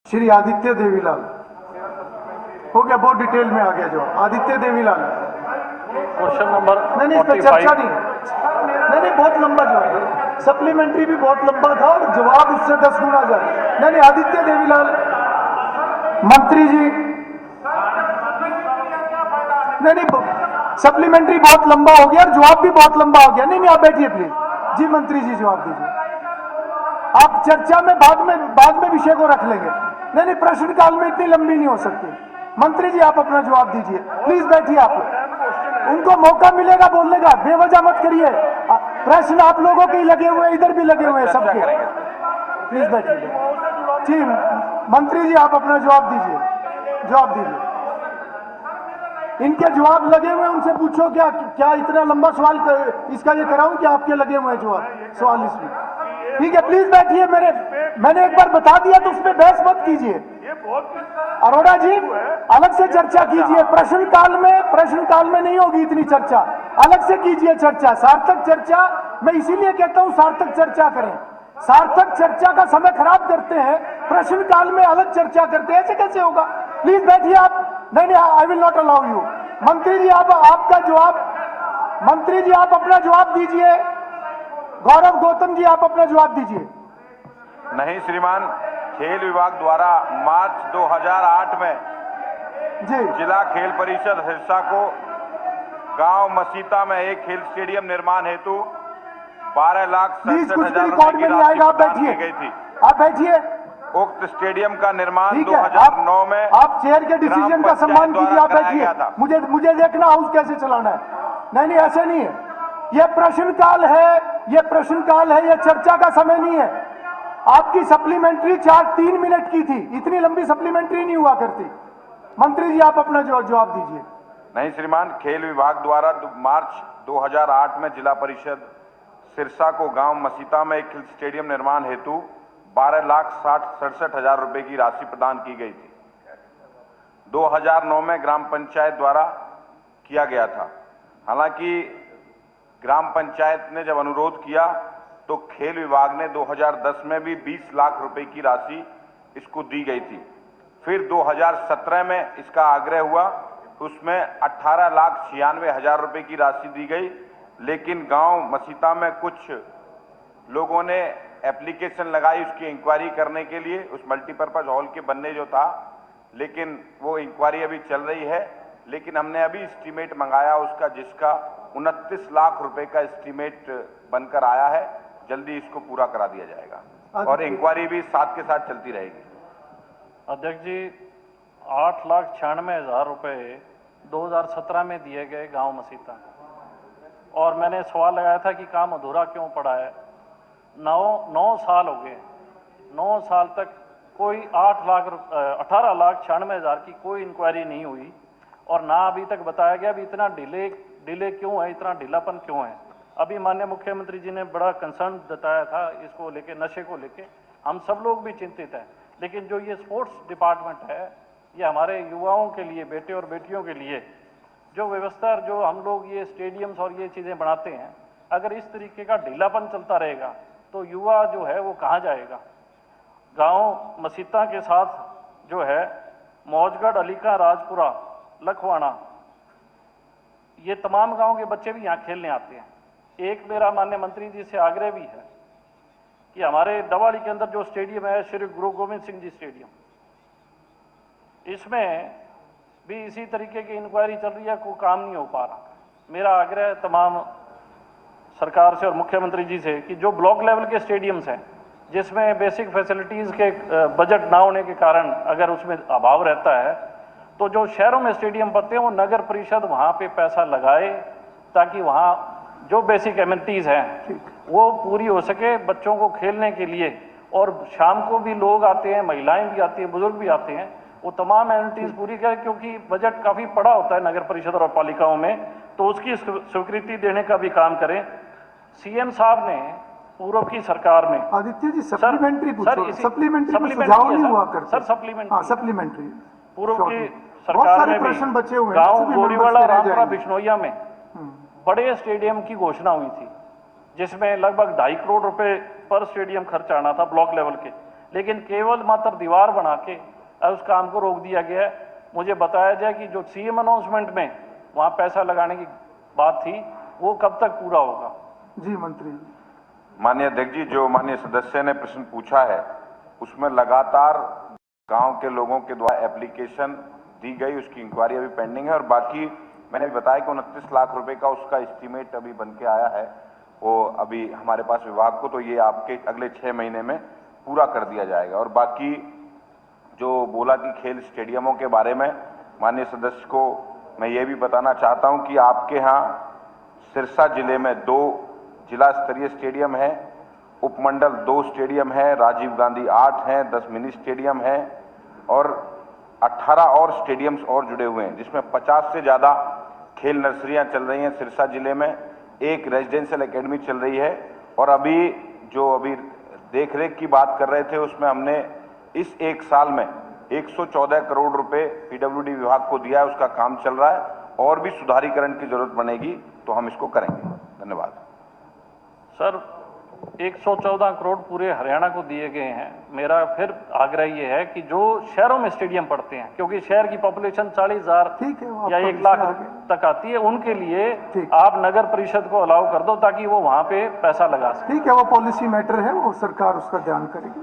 श्री आदित्य देवीलाल हो गया, बहुत डिटेल में आ गया जो आदित्य देवीलाल। क्वेश्चन नंबर नहीं, इस पर चर्चा नहीं, बहुत लंबा जवाब है, सप्लीमेंट्री भी बहुत लंबा था और जवाब उससे 10 गुना ज्यादा। नहीं, आदित्य देवीलाल मंत्री जी, नहीं, सप्लीमेंट्री बहुत लंबा हो गया और जवाब भी बहुत लंबा हो गया। नहीं, आप बैठिए प्लीज। जी मंत्री जी जवाब दीजिए। आप चर्चा में बाद में विषय को रख लेंगे। नहीं, प्रश्न काल में इतनी लंबी नहीं हो सकती। मंत्री जी आप अपना जवाब दीजिए, प्लीज बैठिए। आप उनको मौका मिलेगा बोलने का, बेवजह मत करिए। प्रश्न आप लोगों के ही लगे हुए, इधर भी लगे हुए हैं सबके। प्लीज बैठिए। जी मंत्री जी आप अपना जवाब दीजिए। इनके जवाब लगे हुए, उनसे पूछो क्या इतना लंबा सवाल इसका ये कराऊं क्या? आपके लगे हुए हैं जवाब सवाल इसमें। ठीक है, प्लीज बैठिए। मैंने एक बार बता दिया तो उस पर बहस मत कीजिए। अरोड़ा जी अलग से चर्चा कीजिए, प्रश्न काल में नहीं होगी इतनी चर्चा, अलग से कीजिए चर्चा, सार्थक चर्चा। मैं इसीलिए कहता हूं सार्थक चर्चा करें। सार्थक चर्चा का समय खराब करते हैं, प्रश्न काल में अलग चर्चा करते हैं, ऐसे कैसे होगा? प्लीज बैठिए आप। नहीं, I will not allow you. मंत्री जी आपका जवाब, मंत्री जी आप अपना जवाब दीजिए। गौरव गौतम जी आप अपना जवाब दीजिए। नहीं श्रीमान, खेल विभाग द्वारा मार्च 2008 में जी जिला खेल परिषद सिरसा को गांव मसीता में एक खेल स्टेडियम निर्माण हेतु 12,67,000 रुपए की राशि प्रदान की गई थी। आप बैठिए। उक्त स्टेडियम का निर्माण 2009 में आप चेयर के डिसीजन का सम्मान कीजिए। आप बैठिए। मुझे देखना हाउस कैसे चलाना है। नहीं, ऐसे नहीं है। यह प्रश्नकाल है, यह चर्चा का समय नहीं है। आपकी सप्लीमेंट्री 3 मिनट की थी, इतनी लंबी सप्लीमेंट्री नहीं हुआ करती। मंत्री जी आप अपना जवाब दीजिए। नहीं श्रीमान, खेल विभाग द्वारा मार्च 2008 में जिला परिषद सिरसा को गांव मसीता में एक खेल स्टेडियम निर्माण हेतु 12,67,000 रुपए की राशि प्रदान की गई थी। 2009 में ग्राम पंचायत द्वारा किया गया था। हालांकि ग्राम पंचायत ने जब अनुरोध किया तो खेल विभाग ने 2010 में भी 20 लाख रुपए की राशि इसको दी गई थी। फिर 2017 में इसका आग्रह हुआ, उसमें 18,96,000 रुपए की राशि दी गई। लेकिन गांव मसीता में कुछ लोगों ने एप्लीकेशन लगाई उसकी इंक्वायरी करने के लिए, उस मल्टीपर्पज हॉल के बनने जो था, लेकिन वो इंक्वायरी अभी चल रही है। लेकिन हमने अभी एस्टीमेट मंगाया उसका, जिसका 29 लाख रुपए का एस्टीमेट बनकर आया है। जल्दी इसको पूरा करा दिया जाएगा और इंक्वायरी भी साथ के साथ चलती रहेगी। अध्यक्ष जी, 8,96,000 रुपए 2017 में दिए गए गांव मसीता, और मैंने सवाल लगाया था कि काम अधूरा क्यों पड़ा है। 9 साल हो गए, 9 साल तक कोई 18,96,000 की कोई इंक्वायरी नहीं हुई, और ना अभी तक बताया गया भी इतना डिले क्यों है, इतना ढीलापन क्यों है। अभी माननीय मुख्यमंत्री जी ने बड़ा कंसर्न जताया था इसको लेके, नशे को लेके हम सब लोग भी चिंतित हैं। लेकिन जो ये स्पोर्ट्स डिपार्टमेंट है, ये हमारे युवाओं के लिए, बेटे और बेटियों के लिए जो व्यवस्था, जो हम लोग ये स्टेडियम्स और ये चीज़ें बनाते हैं, अगर इस तरीके का ढीलापन चलता रहेगा तो युवा जो है वो कहाँ जाएगा। गांव मसीता के साथ जो है मौजगढ़, अलीका, राजपुरा, लखवाना, ये तमाम गांव के बच्चे भी यहाँ खेलने आते हैं। एक मेरा माननीय मंत्री जी से आग्रह भी है कि हमारे दवाड़ी के अंदर जो स्टेडियम है, श्री गुरु गोविंद सिंह जी स्टेडियम, इसमें भी इसी तरीके की इंक्वायरी चल रही है, कोई काम नहीं हो पा रहा। मेरा आग्रह तमाम सरकार से और मुख्यमंत्री जी से कि जो ब्लॉक लेवल के स्टेडियम्स हैं, जिसमें बेसिक फैसिलिटीज़ के बजट ना होने के कारण अगर उसमें अभाव रहता है, तो जो शहरों में स्टेडियम बनते हैं वो नगर परिषद वहाँ पे पैसा लगाए, ताकि वहाँ जो बेसिक एमिनिटीज़ हैं वो पूरी हो सके बच्चों को खेलने के लिए। और शाम को भी लोग आते हैं, महिलाएं भी आती हैं, बुजुर्ग भी आते हैं, वो तमाम एमिनिटीज़ पूरी करें, क्योंकि बजट काफ़ी पड़ा होता है नगर परिषद और पालिकाओं में, तो उसकी स्वीकृति देने का भी काम करें। सीएम साहब ने पूर्व की सरकार में, आदित्य जी सप्लीमेंट्री सप्लीमेंट्री सुझाव नहीं हुआ करते सर, सप्लीमेंट्री पूर्व की सरकार में प्रश्न बचे हुए गांव गोरीवाड़ा, रामपुरा, बिश्नोइया में बड़े स्टेडियम की घोषणा हुई थी, जिसमें लगभग 2.5 करोड़ रुपए पर स्टेडियम खर्च आना था ब्लॉक लेवल के। लेकिन केवल मात्र दीवार बना के उस काम को रोक दिया गया है। मुझे बताया जाए कि जो सीएम अनाउंसमेंट में वहाँ पैसा लगाने की बात थी, वो कब तक पूरा होगा? जी मंत्री। माननीय अध्यक्ष जी, जो माननीय सदस्य ने प्रश्न पूछा है उसमें लगातार गांव के लोगों के द्वारा एप्लीकेशन दी गई, उसकी इंक्वायरी अभी पेंडिंग है और बाकी मैंने बताया कि 29 लाख रुपए का उसका एस्टीमेट अभी बन के आया है, वो अभी हमारे पास विभाग को, तो ये आपके अगले 6 महीने में पूरा कर दिया जाएगा। और बाकी जो बोला कि खेल स्टेडियमों के बारे में, माननीय सदस्य को मैं ये भी बताना चाहता हूं कि आपके यहाँ सिरसा जिले में 2 जिला स्तरीय स्टेडियम है, उपमंडल 2 स्टेडियम है, राजीव गांधी 8 हैं, 10 मिनी स्टेडियम है और 18 और स्टेडियम्स और जुड़े हुए हैं, जिसमें 50 से ज़्यादा खेल नर्सरियां चल रही हैं सिरसा जिले में, एक रेजिडेंशियल एकेडमी चल रही है। और अभी देखरेख की बात कर रहे थे, उसमें हमने इस 1 साल में 114 करोड़ रुपए पीडब्ल्यूडी विभाग को दिया है, उसका काम चल रहा है और भी सुधारीकरण की जरूरत बनेगी तो हम इसको करेंगे। धन्यवाद सर, 114 करोड़ पूरे हरियाणा को दिए गए हैं। मेरा फिर आग्रह ये है कि जो शहरों में स्टेडियम पड़ते हैं, क्योंकि शहर की पॉपुलेशन 40,000 ठीक है, वो या आपका 1 लाख विषय आगे। तक आती है, उनके लिए ठीक। आप नगर परिषद को अलाउ कर दो ताकि वो वहां पे पैसा लगा सके। ठीक है, वो पॉलिसी मैटर है, वो सरकार उसका ध्यान करेगी।